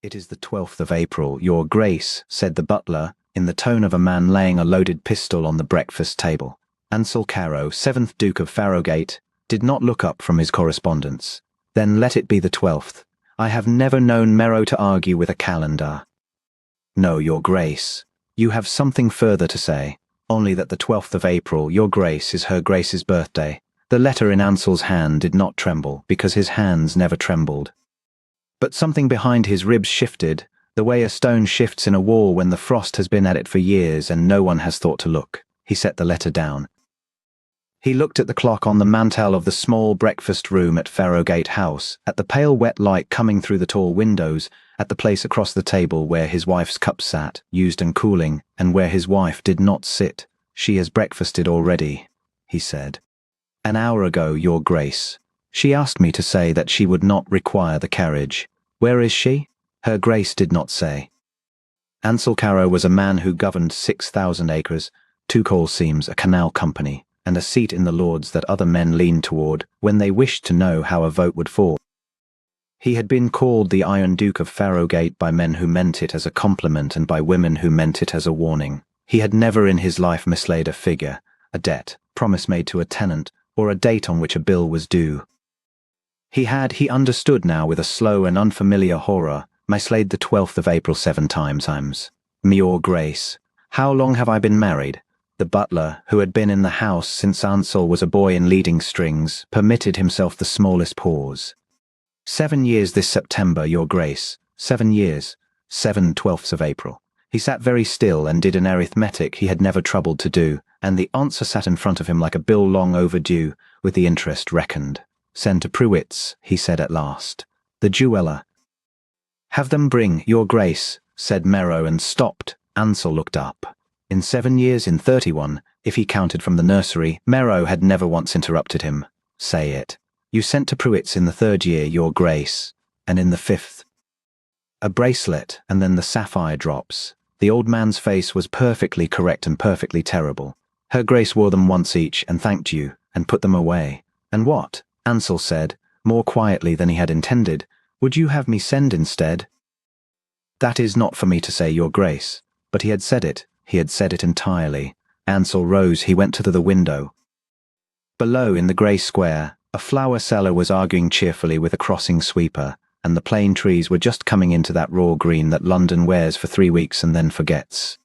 "It is the 12th of April, Your Grace," said the butler, in the tone of a man laying a loaded pistol on the breakfast table. Ansel Caro, 7th Duke of Farrowgate, did not look up from his correspondence. "Then let it be the 12th. I have never known Mero to argue with a calendar." "No, Your Grace. You have something further to say. Only that the 12th of April, Your Grace, is Her Grace's birthday." The letter in Ansel's hand did not tremble, because his hands never trembled. But something behind his ribs shifted, the way a stone shifts in a wall when the frost has been at it for years and no one has thought to look. He set the letter down. He looked at the clock on the mantel of the small breakfast room at Farrowgate House, at the pale wet light coming through the tall windows, at the place across the table where his wife's cup sat, used and cooling, and where his wife did not sit. "She has breakfasted already," he said. "An hour ago, Your Grace. She asked me to say that she would not require the carriage." "Where is she?" Her Grace did not say. Ansel Caro was a man who governed 6,000 acres, 2 coal seams, a canal company, and a seat in the Lords that other men leaned toward when they wished to know how a vote would fall. He had been called the Iron Duke of Farrowgate by men who meant it as a compliment and by women who meant it as a warning. He had never in his life mislaid a figure, a debt, promise made to a tenant, or a date on which a bill was due. He understood now with a slow and unfamiliar horror, mislaid the 12th of April 7 times. "Your Grace, how long have I been married?" The butler, who had been in the house since Ansel was a boy in leading strings, permitted himself the smallest pause. 7 years this September, Your Grace. 7 years. 7/12ths of April. He sat very still and did an arithmetic he had never troubled to do, and the answer sat in front of him like a bill long overdue, with the interest reckoned. "Send to Pruitt's," he said at last. "The jeweller." "Have them bring, Your Grace," said Mero, and stopped. Ansel looked up. In 7 years, in 31, if he counted from the nursery, Mero had never once interrupted him. "Say it. You sent to Pruitt's in the 3rd year, Your Grace, and in the 5th. A bracelet, and then the sapphire drops. The old man's face was perfectly correct and perfectly terrible. "Her Grace wore them once each, and thanked you, and put them away." "And what?" Ansel said, more quietly than he had intended. "Would you have me send instead?" "That is not for me to say, Your Grace." But he had said it. He had said it entirely. Ansel rose. He went to the window. Below, in the grey square, a flower seller was arguing cheerfully with a crossing sweeper, and the plane trees were just coming into that raw green that London wears for 3 weeks and then forgets.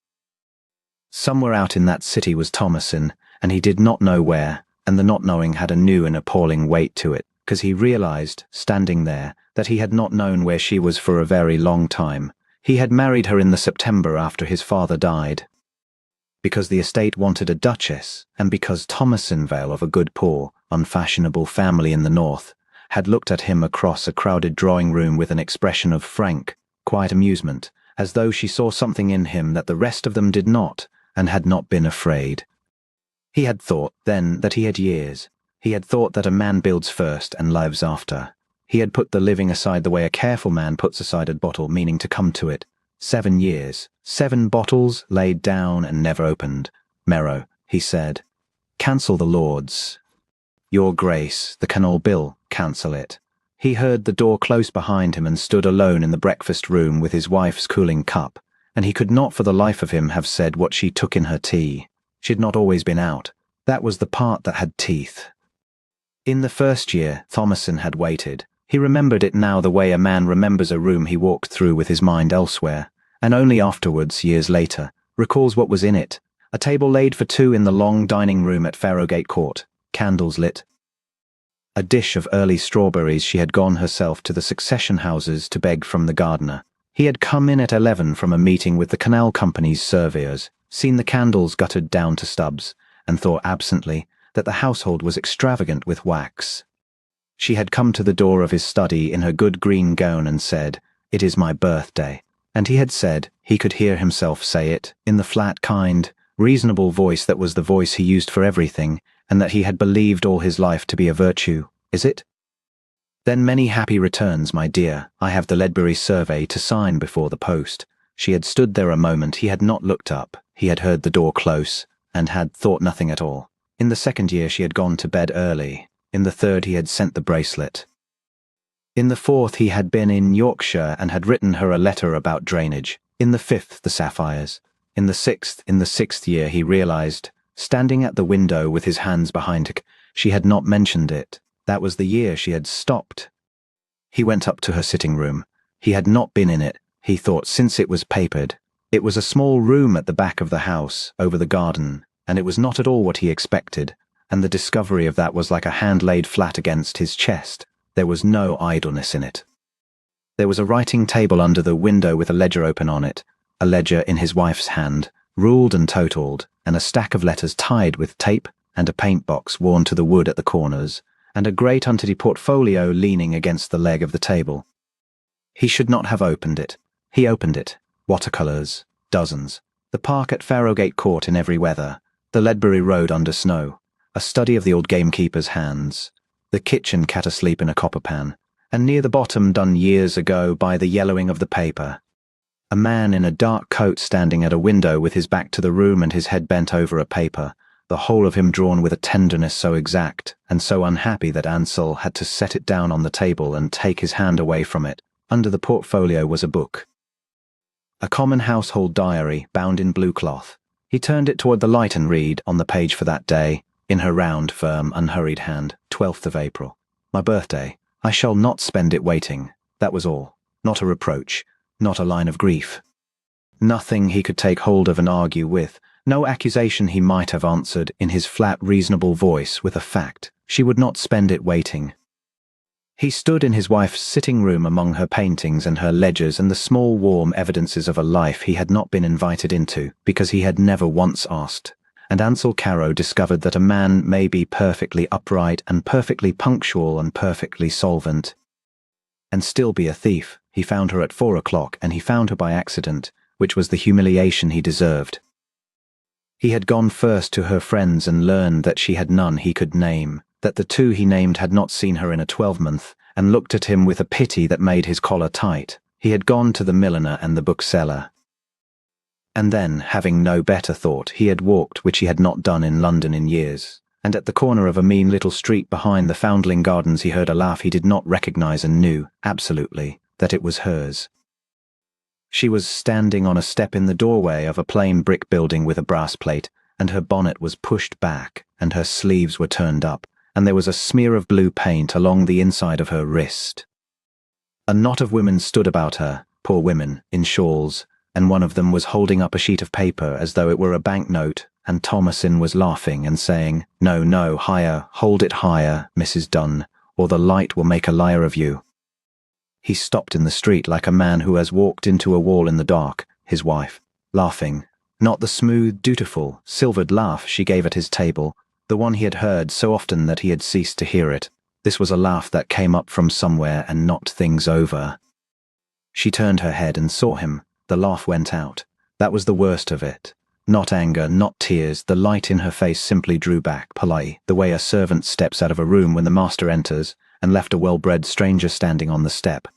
Somewhere out in that city was Thomasin, and he did not know where, and the not knowing had a new and appalling weight to it, because he realized, standing there, that he had not known where she was for a very long time. He had married her in the September after his father died. Because the estate wanted a duchess, and because Thomasin Vale, of a good poor, unfashionable family in the north, had looked at him across a crowded drawing room with an expression of frank, quiet amusement, as though she saw something in him that the rest of them did not, and had not been afraid. He had thought, then, that he had years. He had thought that a man builds first and lives after. He had put the living aside the way a careful man puts aside a bottle, meaning to come to it. 7 years. 7 bottles laid down and never opened. "Mero," he said, "cancel the Lords." "Your Grace, the canal bill, cancel it." He heard the door close behind him and stood alone in the breakfast room with his wife's cooling cup, and he could not for the life of him have said what she took in her tea. She had not always been out. That was the part that had teeth. In the 1st year, Thomasin had waited. He remembered it now the way a man remembers a room he walked through with his mind elsewhere, and only afterwards, years later, recalls what was in it. A table laid for 2 in the long dining room at Farrowgate Court, candles lit. A dish of early strawberries she had gone herself to the succession houses to beg from the gardener. He had come in at 11 from a meeting with the canal company's surveyors, seen the candles guttered down to stubs, and thought absently that the household was extravagant with wax. She had come to the door of his study in her good green gown and said, "It is my birthday." And he had said, he could hear himself say it, in the flat, kind, reasonable voice that was the voice he used for everything, and that he had believed all his life to be a virtue. "Is it?" "Then many happy returns, my dear. I have the Ledbury survey to sign before the post." She had stood there a moment. He had not looked up. He had heard the door close, and had thought nothing at all. In the 2nd year she had gone to bed early. In the 3rd he had sent the bracelet. In the fourth, he had been in Yorkshire and had written her a letter about drainage. In the fifth, the sapphires. In the sixth year, he realized, standing at the window with his hands behind her, she had not mentioned it. That was the year she had stopped. He went up to her sitting room. He had not been in it, he thought, since it was papered. It was a small room at the back of the house, over the garden, and it was not at all what he expected, and the discovery of that was like a hand laid flat against his chest. There was no idleness in it. There was a writing table under the window with a ledger open on it, a ledger in his wife's hand, ruled and totaled, and a stack of letters tied with tape, and a paint box worn to the wood at the corners, and a great untidy portfolio leaning against the leg of the table. He should not have opened it. He opened it. Watercolours, dozens. The park at Farrowgate Court in every weather. The Ledbury Road under snow. A study of the old gamekeeper's hands. The kitchen cat asleep in a copper pan. And near the bottom, done years ago by the yellowing of the paper. A man in a dark coat standing at a window with his back to the room and his head bent over a paper, the whole of him drawn with a tenderness so exact and so unhappy that Ansel had to set it down on the table and take his hand away from it. Under the portfolio was a book. A common household diary, bound in blue cloth. He turned it toward the light and read, on the page for that day, in her round, firm, unhurried hand, 12th of April. My birthday. I shall not spend it waiting. That was all. Not a reproach. Not a line of grief. Nothing he could take hold of and argue with. No accusation he might have answered in his flat, reasonable voice with a fact. She would not spend it waiting. He stood in his wife's sitting room among her paintings and her ledgers and the small warm evidences of a life he had not been invited into because he had never once asked. And Ansel Carow discovered that a man may be perfectly upright and perfectly punctual and perfectly solvent, and still be a thief. He found her at 4 o'clock, and he found her by accident, which was the humiliation he deserved. He had gone first to her friends and learned that she had none he could name, that the two he named had not seen her in a 12-month, and looked at him with a pity that made his collar tight. He had gone to the milliner and the bookseller. And then, having no better thought, he had walked, which he had not done in London in years, and at the corner of a mean little street behind the Foundling Gardens he heard a laugh he did not recognize and knew, absolutely, that it was hers. She was standing on a step in the doorway of a plain brick building with a brass plate, and her bonnet was pushed back, and her sleeves were turned up, and there was a smear of blue paint along the inside of her wrist. A knot of women stood about her, poor women, in shawls, and one of them was holding up a sheet of paper as though it were a banknote, and Thomasin was laughing and saying, "No, no, higher, hold it higher, Mrs. Dunn, or the light will make a liar of you." He stopped in the street like a man who has walked into a wall in the dark, his wife, laughing, not the smooth, dutiful, silvered laugh she gave at his table, the one he had heard so often that he had ceased to hear it. This was a laugh that came up from somewhere and knocked things over. She turned her head and saw him. The laugh went out. That was the worst of it. Not anger, not tears. The light in her face simply drew back, polite, the way a servant steps out of a room when the master enters, and left a well-bred stranger standing on the step.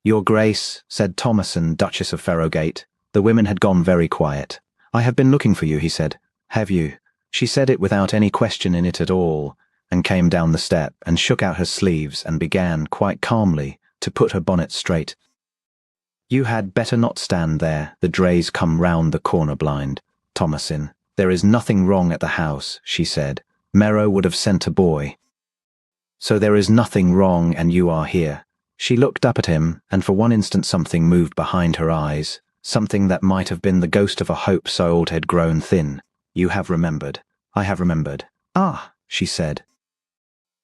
"Your Grace," said Thomasin, Duchess of Farrowgate. The women had gone very quiet. "I have been looking for you," he said. "Have you?" She said it without any question in it at all, and came down the step and shook out her sleeves and began, quite calmly, to put her bonnet straight. "You had better not stand there. The drays come round the corner blind, Thomasin. There is nothing wrong at the house," she said. "Merrow would have sent a boy. So there is nothing wrong, and you are here." She looked up at him, and for one instant something moved behind her eyes, something that might have been the ghost of a hope so old had grown thin. "You have remembered." "I have remembered." "Ah," she said.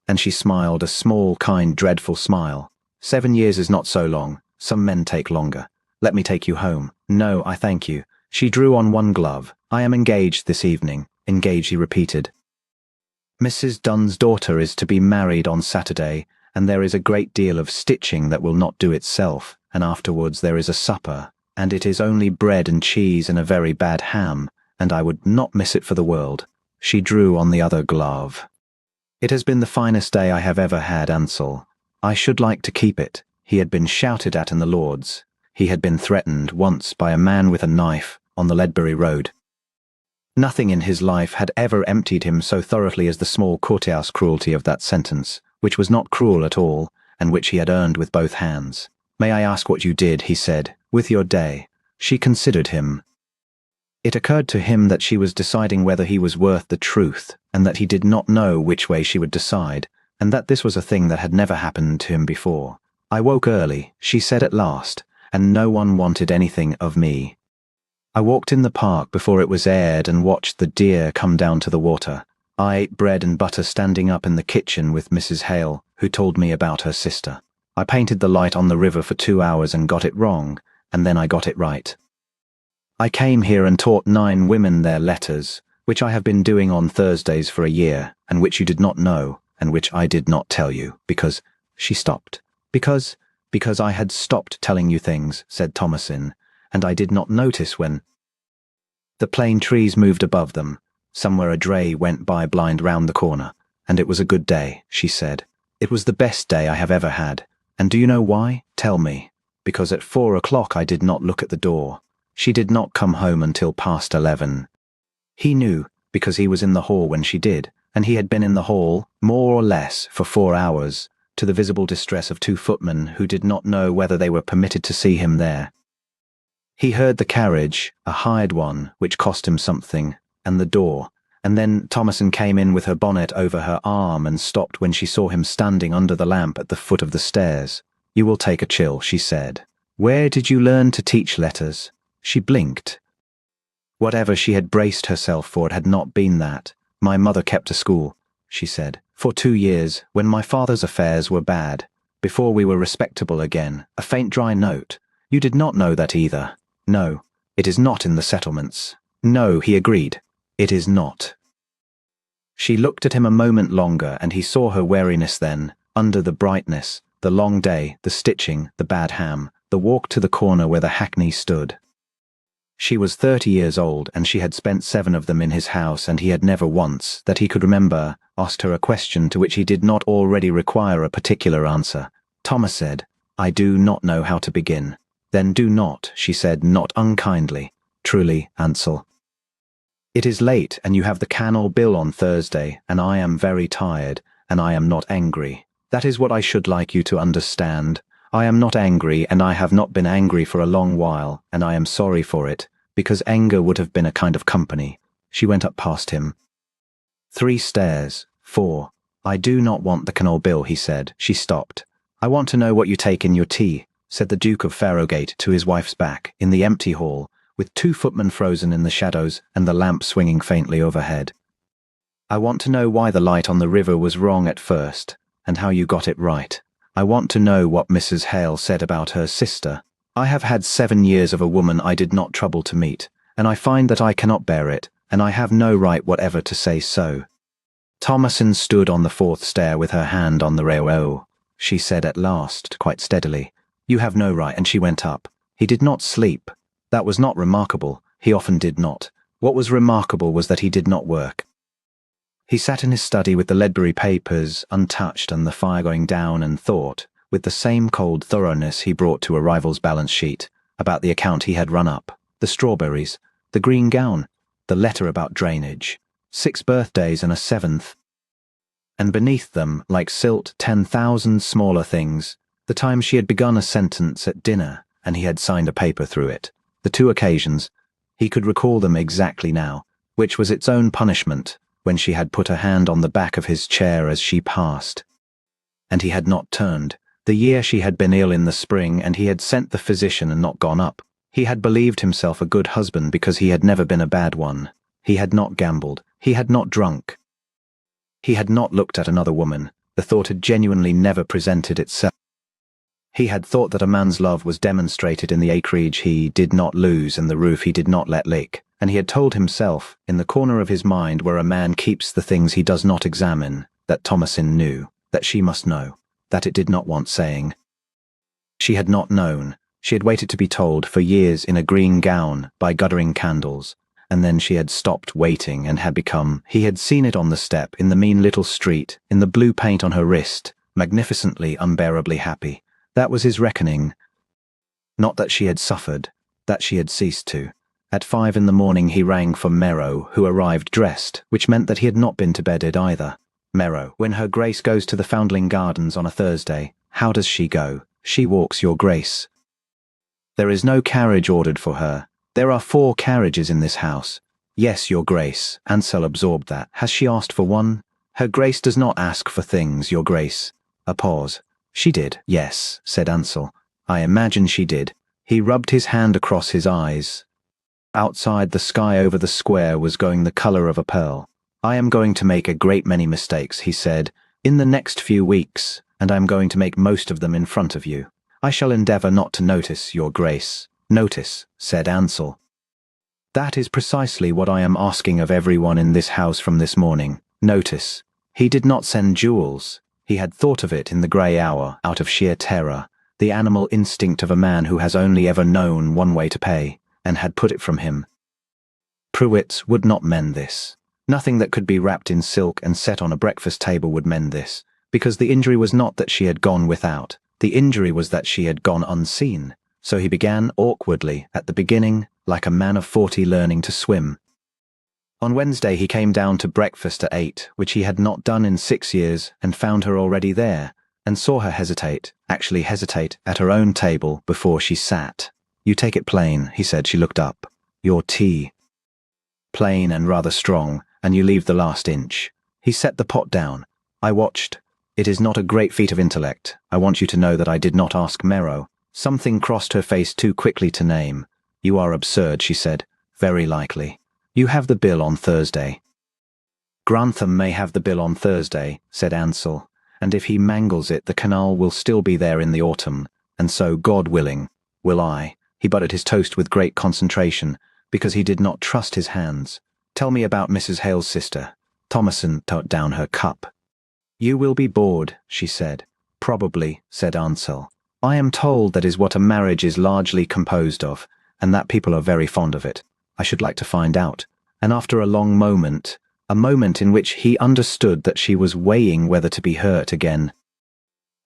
And she smiled, a small, kind, dreadful smile. 7 years is not so long. Some men take longer. "Let me take you home." "No, I thank you." She drew on one glove. "I am engaged this evening." "Engaged," he repeated. "Mrs. Dunn's daughter is to be married on Saturday, and there is a great deal of stitching that will not do itself, and afterwards there is a supper, and it is only bread and cheese and a very bad ham, and I would not miss it for the world." She drew on the other glove. "It has been the finest day I have ever had, Ansel. I should like to keep it." He had been shouted at in the Lords. He had been threatened once by a man with a knife on the Ledbury Road. Nothing in his life had ever emptied him so thoroughly as the small courthouse cruelty of that sentence, which was not cruel at all, and which he had earned with both hands. "May I ask what you did," he said, "with your day?" She considered him. It occurred to him that she was deciding whether he was worth the truth, and that he did not know which way she would decide, and that this was a thing that had never happened to him before. "I woke early," she said at last, "and no one wanted anything of me. I walked in the park before it was aired and watched the deer come down to the water. I ate bread and butter standing up in the kitchen with Mrs. Hale, who told me about her sister. I painted the light on the river for 2 hours and got it wrong, and then I got it right. I came here and taught 9 women their letters, which I have been doing on Thursdays for a year, and which you did not know, and which I did not tell you, because—" She stopped. Because I had stopped telling you things," said Thomasin, "and I did not notice when—" The plane trees moved above them. Somewhere a dray went by blind round the corner, and it was a good day, she said. "It was the best day I have ever had. And do you know why? Tell me." "Because at 4 o'clock I did not look at the door. She did not come home until past 11. He knew, because he was in the hall when she did, and he had been in the hall, more or less, for 4 hours, to the visible distress of 2 footmen who did not know whether they were permitted to see him there. He heard the carriage, a hired one, which cost him something, and the door, and then Thomasin came in with her bonnet over her arm and stopped when she saw him standing under the lamp at the foot of the stairs. "You will take a chill," she said. "Where did you learn to teach letters?" She blinked. Whatever she had braced herself for, it had not been that. "My mother kept a school," she said, "for 2 years, when my father's affairs were bad, before we were respectable again." A faint dry note. "You did not know that either." "No, it is not in the settlements." "No," he agreed. "It is not." She looked at him a moment longer, and he saw her wariness then, under the brightness, the long day, the stitching, the bad ham, the walk to the corner where the hackney stood. She was 30 years old, and she had spent 7 of them in his house, and he had never once, that he could remember, asked her a question to which he did not already require a particular answer. Thomas said, "I do not know how to begin." "Then do not," she said, not unkindly. "Truly, Ansel. It is late, and you have the canal bill on Thursday, and I am very tired, and I am not angry. That is what I should like you to understand. I am not angry, and I have not been angry for a long while, and I am sorry for it, because anger would have been a kind of company." She went up past him. 3 stairs, 4. "I do not want the canal bill," he said. She stopped. "I want to know what you take in your tea," said the Duke of Farrowgate to his wife's back, in the empty hall, with 2 footmen frozen in the shadows and the lamp swinging faintly overhead. "I want to know why the light on the river was wrong at first, and how you got it right. I want to know what Mrs. Hale said about her sister. I have had 7 years of a woman I did not trouble to meet, and I find that I cannot bear it, and I have no right whatever to say so." Thomasin stood on the 4th stair with her hand on the rail. She said at last, quite steadily, "You have no right," and she went up. He did not sleep. That was not remarkable. He often did not. What was remarkable was that he did not work. He sat in his study with the Ledbury papers untouched and the fire going down, and thought, with the same cold thoroughness he brought to a rival's balance sheet, about the account he had run up, the strawberries, the green gown, the letter about drainage, 6 birthdays and a 7th. And beneath them, like silt, 10,000 smaller things, the time she had begun a sentence at dinner, and he had signed a paper through it. The 2 occasions, he could recall them exactly now, which was its own punishment, when she had put her hand on the back of his chair as she passed. And he had not turned. The year she had been ill in the spring, and he had sent the physician and not gone up. He had believed himself a good husband because he had never been a bad one. He had not gambled. He had not drunk. He had not looked at another woman. The thought had genuinely never presented itself. He had thought that a man's love was demonstrated in the acreage he did not lose and the roof he did not let leak, and he had told himself, in the corner of his mind where a man keeps the things he does not examine, that Thomasin knew, that she must know, that it did not want saying. She had not known. She had waited to be told for years in a green gown, by guttering candles, and then she had stopped waiting and had become, he had seen it on the step, in the mean little street, in the blue paint on her wrist, magnificently, unbearably happy. That was his reckoning. Not that she had suffered, that she had ceased to. At 5 in the morning he rang for Merrow, who arrived dressed, which meant that he had not been to bed either. "Merrow, when her Grace goes to the Foundling Gardens on a Thursday, How does she go? She walks, your grace. There is no carriage ordered for her. There are 4 carriages in this house. Yes, your grace. Ansel absorbed that. Has she asked for one? Her grace does not ask for things, your grace. A pause. She did, yes, said Ansel. I imagine she did. He rubbed his hand across his eyes. Outside, the sky over the square was going the color of a pearl. I am going to make a great many mistakes, he said, in the next few weeks, and I am going to make most of them in front of you. I shall endeavor not to notice, your grace. Notice, said Ansel. That is precisely what I am asking of everyone in this house from this morning. Notice. He did not send jewels. He had thought of it in the grey hour, out of sheer terror, the animal instinct of a man who has only ever known one way to pay, and had put it from him. Pruitt's would not mend this. Nothing that could be wrapped in silk and set on a breakfast table would mend this, because the injury was not that she had gone without. The injury was that she had gone unseen. So he began awkwardly, at the beginning, like a man of 40 learning to swim. On Wednesday he came down to breakfast at 8, which he had not done in 6 years, and found her already there, and saw her hesitate, actually hesitate, at her own table before she sat. You take it plain, he said. She looked up. Your tea. Plain and rather strong, and you leave the last inch. He set the pot down. I watched. It is not a great feat of intellect. I want you to know that I did not ask Merrow. Something crossed her face too quickly to name. You are absurd, she said. Very likely. You have the bill on Thursday. Grantham may have the bill on Thursday, said Ansel, and if he mangles it, the canal will still be there in the autumn, and so, God willing, will I. He buttered his toast with great concentration, because he did not trust his hands. Tell me about Mrs. Hale's sister. Thomasin took down her cup. You will be bored, she said. Probably, said Ansel. I am told that is what a marriage is largely composed of, and that people are very fond of it. I should like to find out. And after a long moment, a moment in which he understood that she was weighing whether to be hurt again,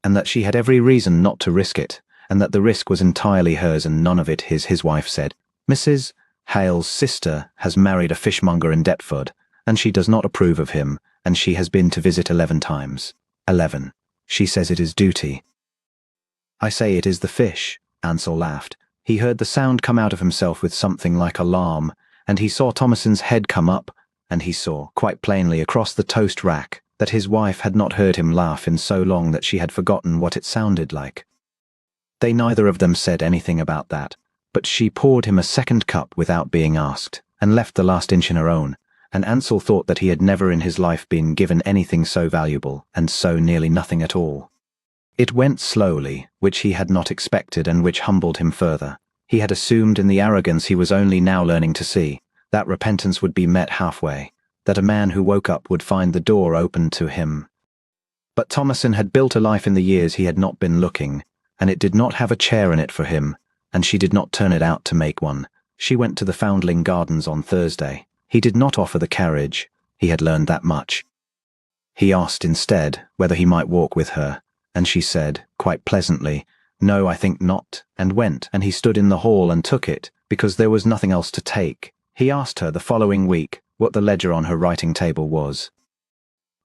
and that she had every reason not to risk it, and that the risk was entirely hers and none of it his wife said, Mrs. Hale's sister has married a fishmonger in Deptford, and she does not approve of him, and she has been to visit 11 times. 11. She says it is duty. I say it is the fish. Ansel laughed. He heard the sound come out of himself with something like alarm, and he saw Thomasin's head come up, and he saw, quite plainly across the toast rack, that his wife had not heard him laugh in so long that she had forgotten what it sounded like. They neither of them said anything about that, but she poured him a second cup without being asked, and left the last inch in her own, and Ansel thought that he had never in his life been given anything so valuable, and so nearly nothing at all. It went slowly, which he had not expected and which humbled him further. He had assumed in the arrogance he was only now learning to see, that repentance would be met halfway, that a man who woke up would find the door open to him. But Thomasin had built a life in the years he had not been looking, and it did not have a chair in it for him, and she did not turn it out to make one. She went to the Foundling Gardens on Thursday. He did not offer the carriage. He had learned that much. He asked instead whether he might walk with her, and she said, quite pleasantly, No, I think not, and went, and he stood in the hall and took it, because there was nothing else to take. He asked her the following week what the ledger on her writing table was.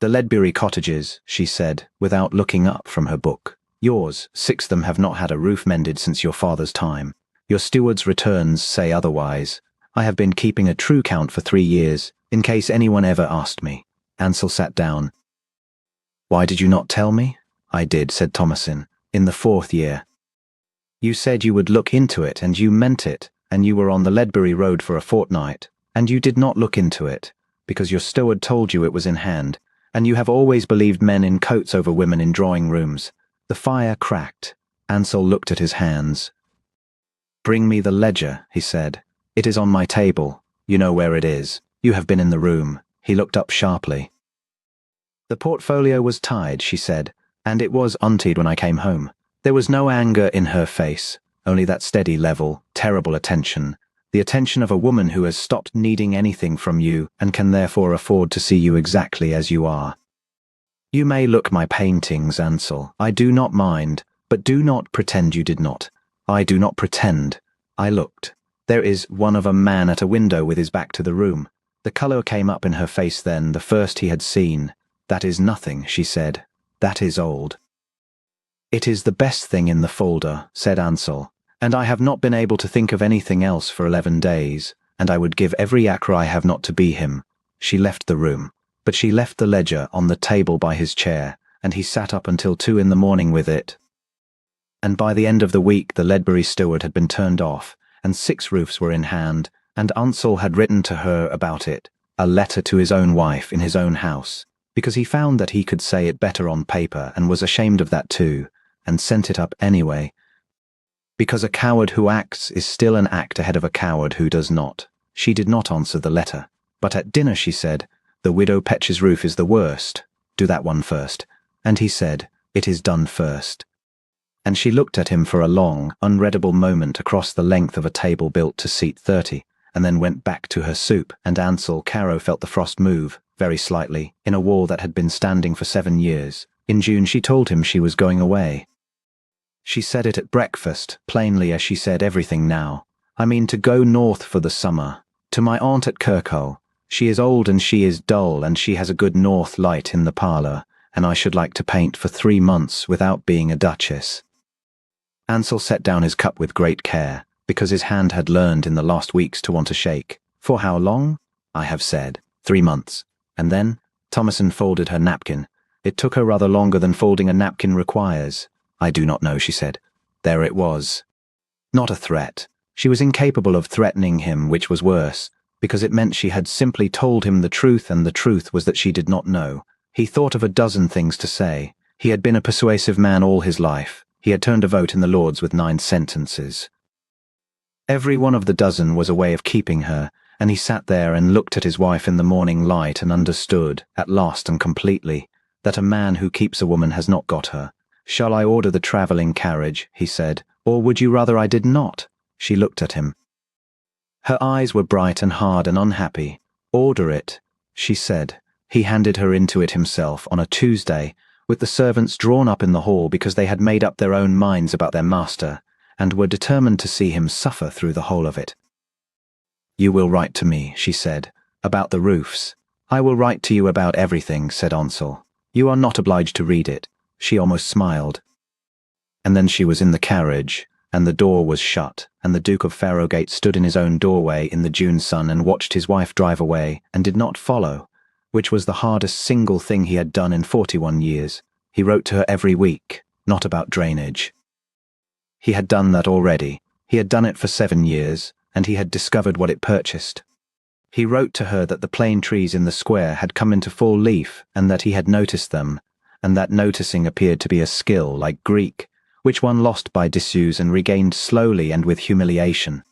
The Ledbury Cottages, she said, without looking up from her book. Yours, 6 of them have not had a roof mended since your father's time. Your steward's returns say otherwise. I have been keeping a true count for 3 years, in case anyone ever asked me. Ansel sat down. Why did you not tell me? I did, said Thomasin, in the 4th year. You said you would look into it, and you meant it, and you were on the Ledbury Road for a fortnight, and you did not look into it, because your steward told you it was in hand, and you have always believed men in coats over women in drawing rooms. The fire cracked. Ansel looked at his hands. Bring me the ledger, he said. It is on my table. You know where it is. You have been in the room. He looked up sharply. The portfolio was tied, she said, and it was untied when I came home. There was no anger in her face, only that steady, level, terrible attention, the attention of a woman who has stopped needing anything from you and can therefore afford to see you exactly as you are. You may look my paintings, Ansel. I do not mind, but do not pretend you did not. I do not pretend. I looked. There is one of a man at a window with his back to the room. The colour came up in her face then, the first he had seen. That is nothing, she said. That is old. "It is the best thing in the folder," said Ansel, "and I have not been able to think of anything else for 11 days, and I would give every acre I have not to be him." She left the room, but she left the ledger on the table by his chair, and he sat up until 2 in the morning with it. And by the end of the week the Ledbury steward had been turned off, and 6 roofs were in hand, and Ansel had written to her about it, a letter to his own wife in his own house, because he found that he could say it better on paper and was ashamed of that too, and sent it up anyway, because a coward who acts is still an act ahead of a coward who does not. She did not answer the letter, but at dinner she said, "The widow Petch's roof is the worst. Do that one first." And he said, "It is done first." And she looked at him for a long, unreadable moment across the length of a table built to seat 30, and then went back to her soup, and Ansel Caro felt the frost move, very slightly, in a wall that had been standing for 7 years. In June she told him she was going away. She said it at breakfast, plainly as she said everything now. "I mean to go north for the summer, to my aunt at Kirkhoe. She is old and she is dull, and she has a good north light in the parlour, and I should like to paint for 3 months without being a duchess." Ansel set down his cup with great care, because his hand had learned in the last weeks to want to shake. "For how long?" "I have said 3 months. And then?" Thomasin folded her napkin. It took her rather longer than folding a napkin requires. "I do not know," she said. There it was. Not a threat. She was incapable of threatening him, which was worse, because it meant she had simply told him the truth, and the truth was that she did not know. He thought of a dozen things to say. He had been a persuasive man all his life. He had turned a vote in the Lords with 9 sentences. Every one of the dozen was a way of keeping her, and he sat there and looked at his wife in the morning light and understood, at last and completely, that a man who keeps a woman has not got her. "Shall I order the travelling carriage?" he said, "or would you rather I did not?" She looked at him. Her eyes were bright and hard and unhappy. "Order it," she said. He handed her into it himself on a Tuesday, with the servants drawn up in the hall because they had made up their own minds about their master, and were determined to see him suffer through the whole of it. "You will write to me," she said, "about the roofs." "I will write to you about everything," said Ansel. "You are not obliged to read it." She almost smiled. And then she was in the carriage, and the door was shut, and the Duke of Farrowgate stood in his own doorway in the June sun and watched his wife drive away, and did not follow, which was the hardest single thing he had done in 41 years. He wrote to her every week, not about drainage. He had done that already. He had done it for 7 years, and he had discovered what it purchased. He wrote to her that the plane trees in the square had come into full leaf, and that he had noticed them, and that noticing appeared to be a skill like Greek, which one lost by disuse and regained slowly and with humiliation.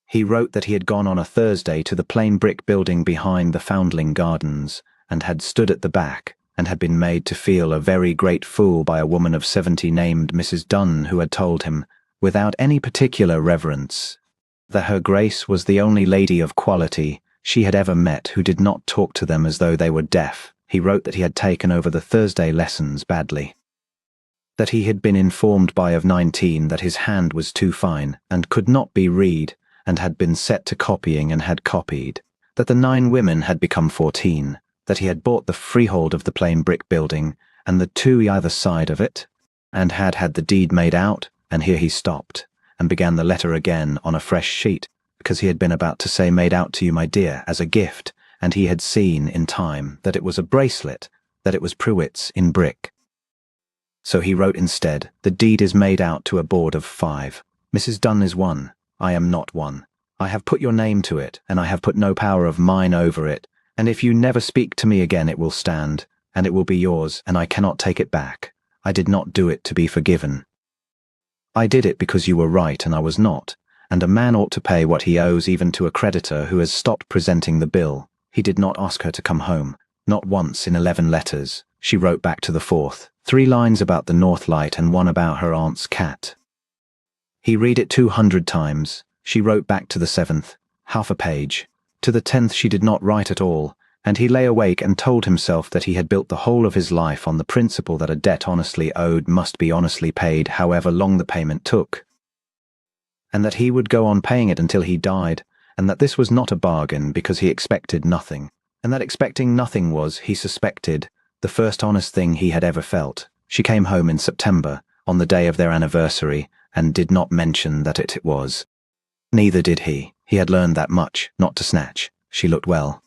He wrote that he had gone on a Thursday to the plain brick building behind the Foundling Gardens, and had stood at the back, and had been made to feel a very great fool by a woman of 70 named Mrs. Dunn, who had told him, without any particular reverence, that her Grace was the only lady of quality she had ever met who did not talk to them as though they were deaf. He wrote that he had taken over the Thursday lessons badly, that he had been informed by of 19 that his hand was too fine and could not be read, and had been set to copying and had copied, that the 9 women had become 14, that he had bought the freehold of the plain brick building and the 2 either side of it, and had had the deed made out, and here he stopped, and began the letter again on a fresh sheet, because he had been about to say "made out to you, my dear," as a gift, and he had seen, in time, that it was a bracelet, that it was Pruitt's in brick. So he wrote instead, "The deed is made out to a board of 5. Mrs. Dunn is one. I am not one. I have put your name to it, and I have put no power of mine over it, and if you never speak to me again it will stand, and it will be yours, and I cannot take it back. I did not do it to be forgiven. I did it because you were right and I was not, and a man ought to pay what he owes even to a creditor who has stopped presenting the bill." He did not ask her to come home, not once in 11 letters. She wrote back to the 4th, 3 lines about the North Light and 1 about her aunt's cat. He read it 200 times. She wrote back to the 7th, half a page. To the 10th she did not write at all, and he lay awake and told himself that he had built the whole of his life on the principle that a debt honestly owed must be honestly paid however long the payment took, and that he would go on paying it until he died, and that this was not a bargain because he expected nothing, and that expecting nothing was, he suspected, the first honest thing he had ever felt. She came home in September, on the day of their anniversary, and did not mention that it was. Neither did he. He had learned that much, not to snatch. She looked well.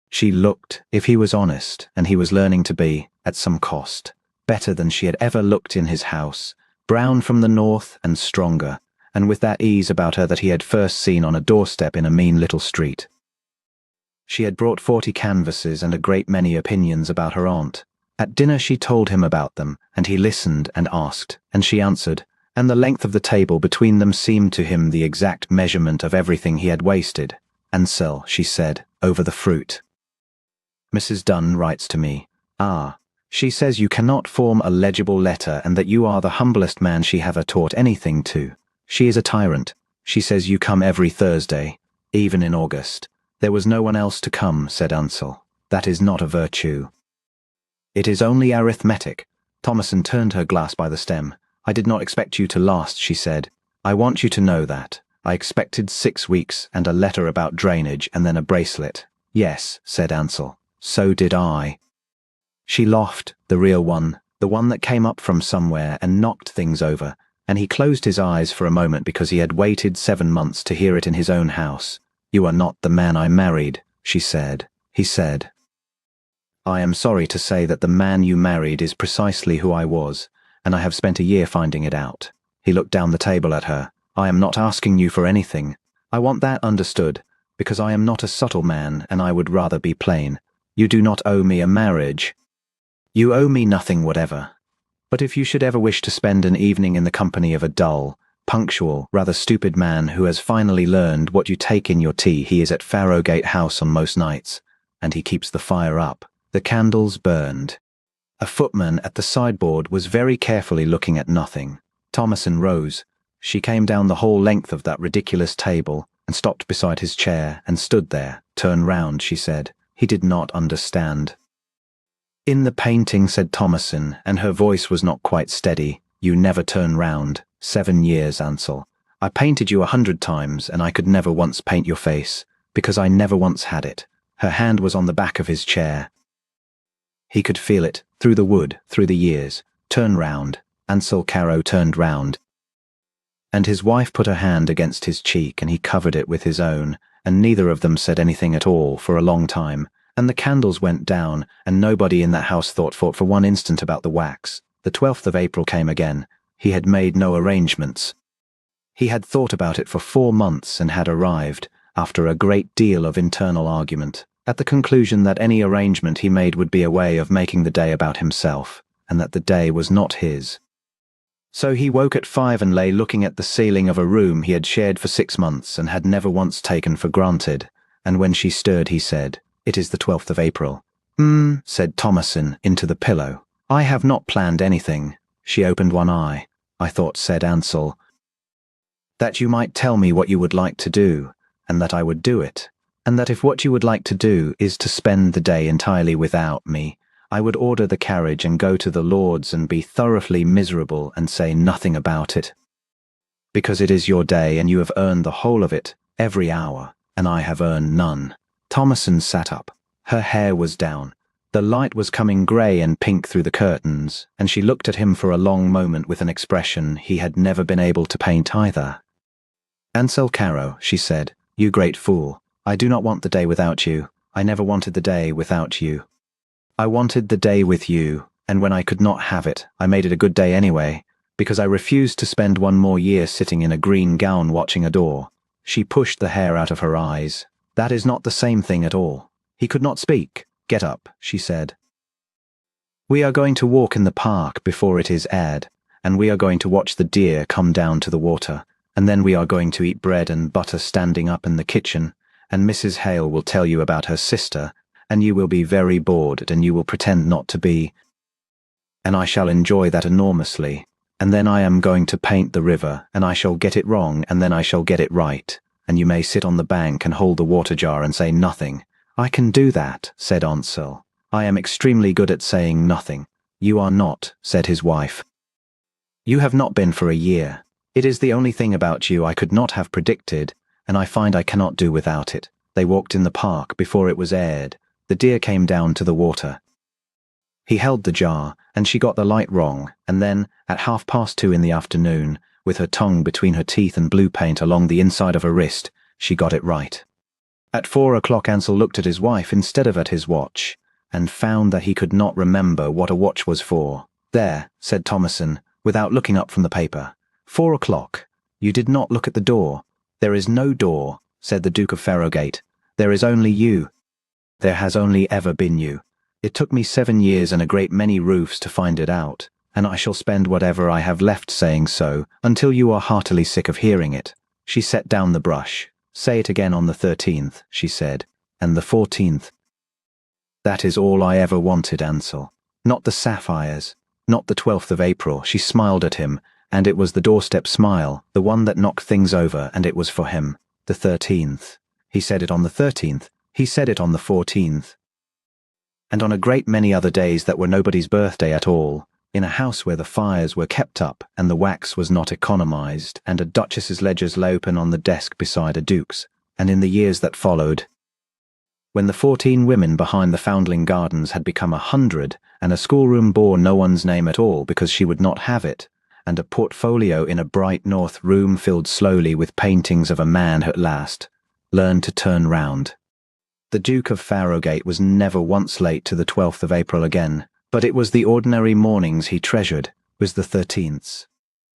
She looked, if he was honest, and he was learning to be, at some cost, better than she had ever looked in his house, brown from the north and stronger, and with that ease about her that he had first seen on a doorstep in a mean little street. She had brought 40 canvases and a great many opinions about her aunt. At dinner she told him about them, and he listened and asked, and she answered, and the length of the table between them seemed to him the exact measurement of everything he had wasted. "Ansel," she said, over the fruit. "Mrs. Dunn writes to me. She says you cannot form a legible letter and that you are the humblest man she ever taught anything to. She is a tyrant. She says you come every Thursday, even in August. There was no one else to come," said Ansel. "That is not a virtue. It is only arithmetic." Thomason turned her glass by the stem. "I did not expect you to last," she said. "I want you to know that. I expected 6 weeks and a letter about drainage and then a bracelet." "Yes," said Ansel. "So did I." She laughed, the real one, the one that came up from somewhere and knocked things over, and he closed his eyes for a moment because he had waited 7 months to hear it in his own house. "You are not the man I married," she said. He said, "I am sorry to say that the man you married is precisely who I was, and I have spent a year finding it out." He looked down the table at her. "I am not asking you for anything. I want that understood, because I am not a subtle man and I would rather be plain. You do not owe me a marriage. You owe me nothing whatever. But if you should ever wish to spend an evening in the company of a dull, punctual, rather stupid man who has finally learned what you take in your tea, he is at Farrowgate House on most nights, and he keeps the fire up." The candles burned. A footman at the sideboard was very carefully looking at nothing. Thomason rose. She came down the whole length of that ridiculous table and stopped beside his chair and stood there. "Turn round," she said. He did not understand. "In the painting," said Thomason, and her voice was not quite steady, "you never turn round. 7 years, Ansel. I painted you 100 times, and I could never once paint your face, because I never once had it." Her hand was on the back of his chair. He could feel it, through the wood, through the years. "Turn round." Ansel Caro turned round. And his wife put her hand against his cheek, and he covered it with his own, and neither of them said anything at all for a long time, and the candles went down, and nobody in that house thought for one instant about the wax. The 12th of April came again. He had made no arrangements. He had thought about it for 4 months and had arrived, after a great deal of internal argument, at the conclusion that any arrangement he made would be a way of making the day about himself, and that the day was not his. So he woke at 5 and lay looking at the ceiling of a room he had shared for 6 months and had never once taken for granted, and when she stirred he said, "It is the 12th of April. Said Thomason, into the pillow. "I have not planned anything." She opened one eye. "I thought," said Ansel, "that you might tell me what you would like to do, and that I would do it, and that if what you would like to do is to spend the day entirely without me, I would order the carriage and go to the Lord's and be thoroughly miserable and say nothing about it. Because it is your day and you have earned the whole of it, every hour, and I have earned none." Thomason sat up. Her hair was down. The light was coming grey and pink through the curtains, and she looked at him for a long moment with an expression he had never been able to paint either. "Ansel Caro," she said, "you great fool. I do not want the day without you. I never wanted the day without you. I wanted the day with you, and when I could not have it, I made it a good day anyway, because I refused to spend 1 more year sitting in a green gown watching a door." She pushed the hair out of her eyes. "That is not the same thing at all." He could not speak. "Get up," she said. "We are going to walk in the park before it is aired, and we are going to watch the deer come down to the water, and then we are going to eat bread and butter standing up in the kitchen, and Mrs. Hale will tell you about her sister, and you will be very bored and you will pretend not to be, and I shall enjoy that enormously, and then I am going to paint the river, and I shall get it wrong and then I shall get it right, and you may sit on the bank and hold the water jar and say nothing." "I can do that," said Ansel. "I am extremely good at saying nothing." "You are not," said his wife. "You have not been for a year. It is the only thing about you I could not have predicted, and I find I cannot do without it." They walked in the park before it was aired. The deer came down to the water. He held the jar, and she got the light wrong, and then, at 2:30 in the afternoon, with her tongue between her teeth and blue paint along the inside of her wrist, she got it right. At 4 o'clock Ansel looked at his wife instead of at his watch, and found that he could not remember what a watch was for. "There," said Thomason, without looking up from the paper. 4 o'clock. You did not look at the door. "There is no door," said the Duke of Farrowgate. "There is only you. There has only ever been you. It took me 7 years and a great many roofs to find it out, and I shall spend whatever I have left saying so, until you are heartily sick of hearing it." She set down the brush. "Say it again on the 13th, she said, "and the 14th. That is all I ever wanted, Ansel. Not the sapphires, not the 12th of April." She smiled at him, and it was the doorstep smile, the one that knocked things over, and it was for him. The 13th. He said it on the 13th. He said it on the 14th. And on a great many other days that were nobody's birthday at all, in a house where the fires were kept up and the wax was not economized, and a duchess's ledgers lay open on the desk beside a duke's, and in the years that followed, when the 14 women behind the Foundling Gardens had become 100, and a schoolroom bore no one's name at all because she would not have it, and a portfolio in a bright north room filled slowly with paintings of a man who at last learned to turn round. The Duke of Farrowgate was never once late to the 12th of April again, but it was the ordinary mornings he treasured, was the 13ths.